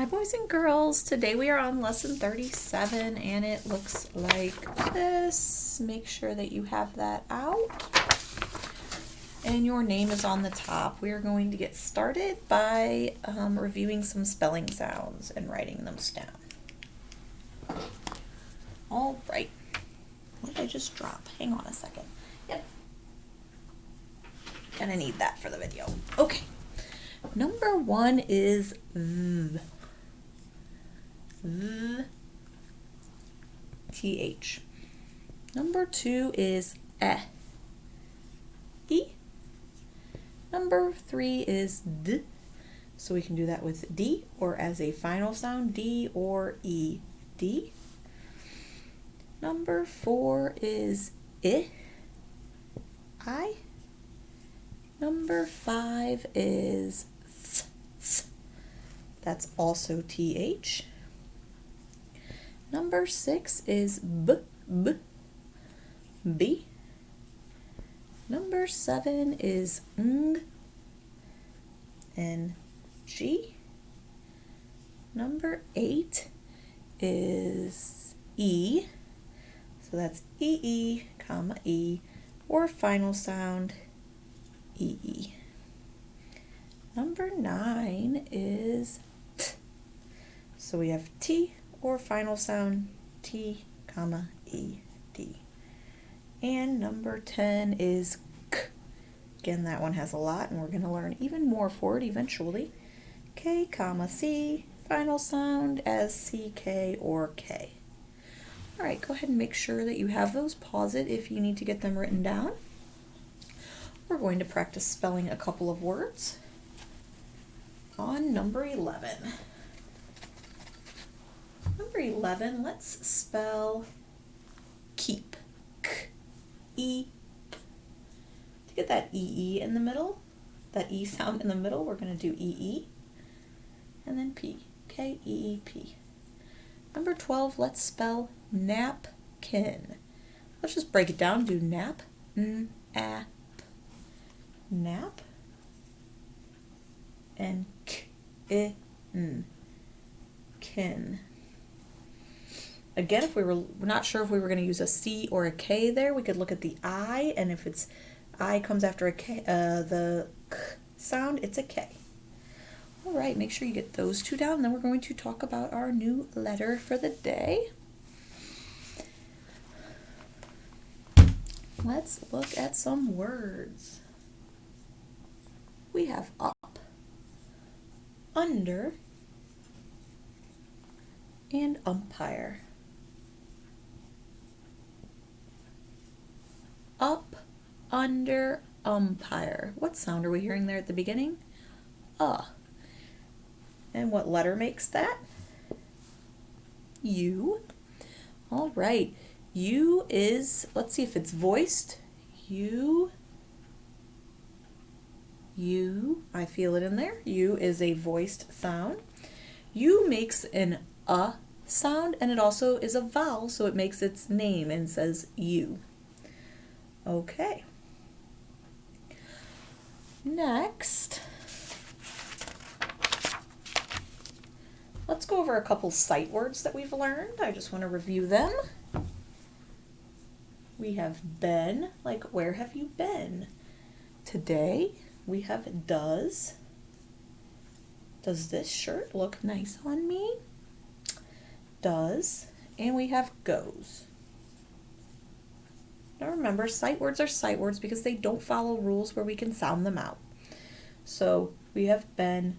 Hi boys and girls, today we are on lesson 37 and it looks like this. Make sure that you have that out and your name is on the top. We are going to get started by reviewing some spelling sounds and writing them down. All right, what did I just drop? Hang on a second. Yep, gonna need that for the video. Okay, number one is th. Th. TH. Number two is eh. E. Number three is d. So we can do that with D or as a final sound, D or E. D. Number four is I. Number five is th. That's also TH. Number six is b. Number seven is and G. Number eight is E. So that's E, comma, E, or final sound, E. Number nine is T. So we have T, or final sound, T, comma, E, D. And number 10 is K. Again, that one has a lot, and we're going to learn even more for it eventually. K, comma, C, final sound as CK or K. All right, go ahead and make sure that you have those. Pause it if you need to get them written down. We're going to practice spelling a couple of words on number 11. Number 11, let's spell keep. K-E. To get that E-E in the middle, that E sound in the middle, we're going to do E-E. And then P. K-E-E-P. Number 12, let's spell napkin. Let's just break it down. Do nap. N-ap. Nap. And k-i-n. Kin. Again, if we're not sure if we were going to use a C or a K there, we could look at the I, and if it's I comes after a K, the K sound, it's a K. All right, make sure you get those two down, and then we're going to talk about our new letter for the day. Let's look at some words. We have up, under, and umpire. Up, under, umpire. What sound are we hearing there at the beginning? And what letter makes that? U. All right. U is, let's see if it's voiced. U. I feel it in there. U is a voiced sound. U makes an sound, and it also is a vowel, so it makes its name and says U. Okay. Next, let's go over a couple sight words that we've learned. I just want to review them. We have been, like where have you been? Today, we have does. Does this shirt look nice on me? Does. And we have goes. Now remember, sight words are sight words because they don't follow rules where we can sound them out. So we have been,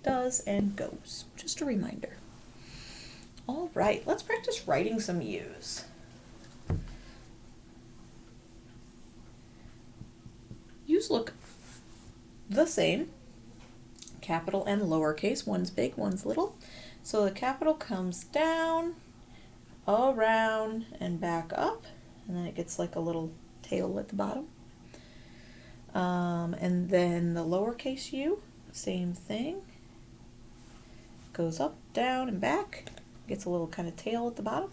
does, and goes. Just a reminder. All right, let's practice writing some U's. U's look the same. Capital and lowercase. One's big, one's little. So the capital comes down, around, and back up. And then it gets like a little tail at the bottom. And then the lowercase u, same thing. Goes up, down, and back. Gets a little kind of tail at the bottom.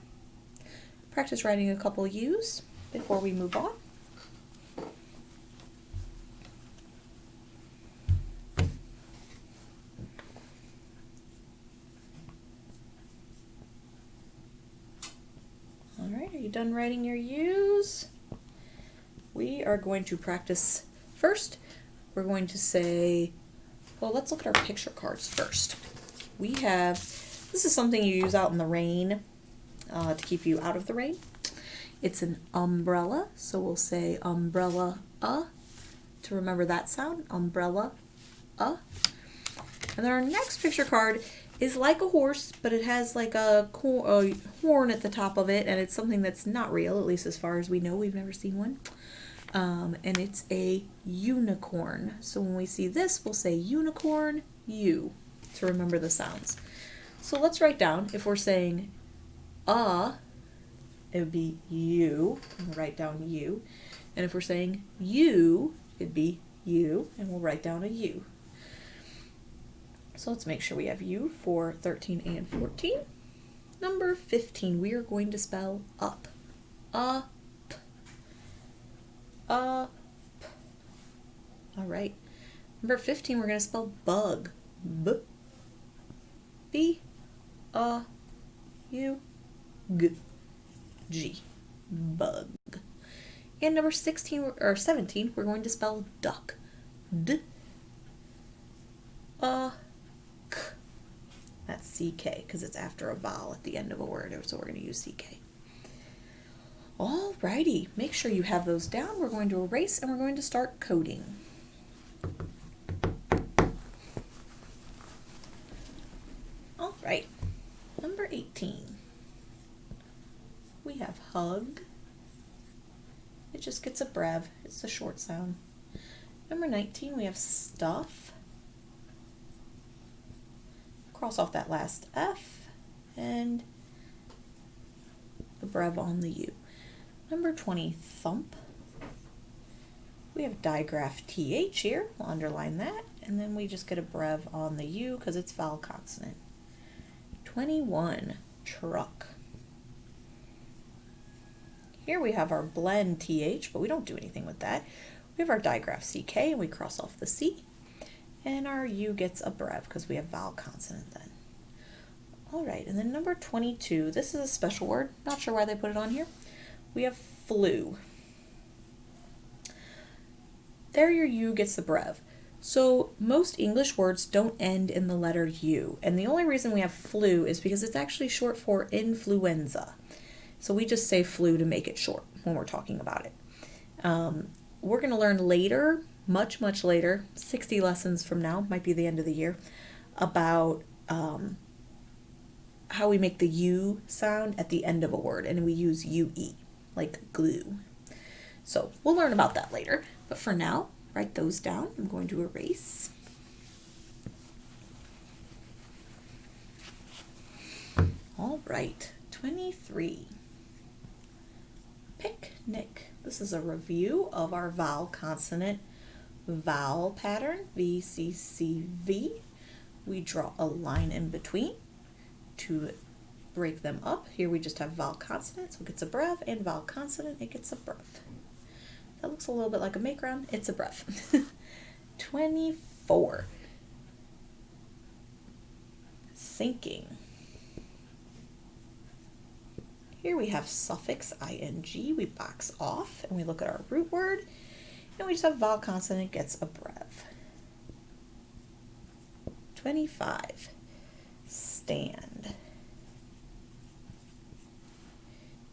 Practice writing a couple U's before we move on. done writing your U's? We are going to practice first. We're going to say, well, let's look at our picture cards first. We have, this is something you use out in the rain to keep you out of the rain. It's an umbrella, so we'll say umbrella, to remember that sound, umbrella, And then our next picture card is like a horse, but it has like a horn at the top of it, and it's something that's not real, at least as far as we know. We've never seen one. And it's a unicorn. So when we see this, we'll say unicorn, U, to remember the sounds. So let's write down, if we're saying it would be U, and we'll write down U. And if we're saying U, it'd be U, and we'll write down a U. So let's make sure we have U for 13 and 14. Number 15, we are going to spell up. Up. Up. All right. Number 15, we're going to spell bug. B. B. U. G. G. Bug. And number 16 or 17, we're going to spell duck. D. K. That's CK because it's after a vowel at the end of a word, so we're going to use CK. Alrighty, make sure you have those down. We're going to erase and we're going to start coding. Alright, number 18. We have hug. It just gets a brev. It's a short sound. Number 19, we have stuff. Cross off that last F and the brev on the U. Number 20, thump. We have digraph TH here. We'll underline that. And then we just get a brev on the U because it's vowel consonant. 21, truck. Here we have our blend TH, but we don't do anything with that. We have our digraph CK and we cross off the C. And our U gets a brev because we have vowel consonant then. All right, and then number 22, this is a special word. Not sure why they put it on here. We have flu. There your U gets the brev. So most English words don't end in the letter U. And the only reason we have flu is because it's actually short for influenza. So we just say flu to make it short when we're talking about it. We're going to learn later, much later, 60 lessons from now, might be the end of the year, about how we make the U sound at the end of a word, and we use UE, like glue. So we'll learn about that later, but for now, write those down. I'm going to erase. All right, 23. Picnic. This is a review of our vowel consonant vowel pattern, VCCV. We draw a line in between to break them up. Here we just have vowel consonant, so it gets a brev, and vowel consonant, it gets a brev. That looks a little bit like a make-round. It's a brev. 24. Sinking. Here we have suffix ing, we box off, and we look at our root word, and we just have vowel consonant gets a brev. 25. Stand.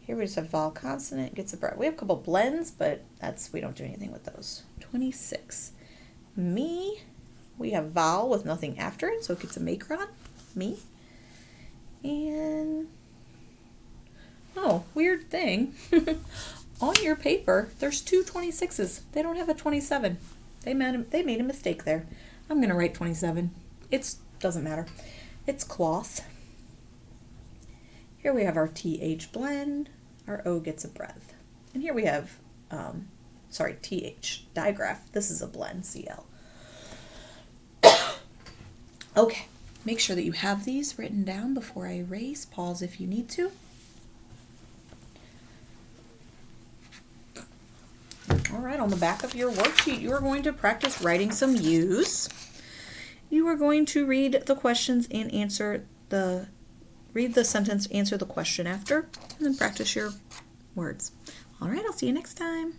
Here we just have vowel consonant gets a brev. We have a couple blends, but we don't do anything with those. 26. Me. We have vowel with nothing after it, so it gets a macron. Me. And oh, weird thing. On your paper, there's two 26s. They don't have a 27. They made a mistake there. I'm going to write 27. It doesn't matter. It's cloth. Here we have our TH blend. Our O gets a breath. And here we have, TH, digraph. This is a blend, CL. Okay, make sure that you have these written down before I erase. Pause if you need to. All right, on the back of your worksheet, you are going to practice writing some U's. You are going to read the questions and read the sentence, answer the question after, and then practice your words. All right, I'll see you next time.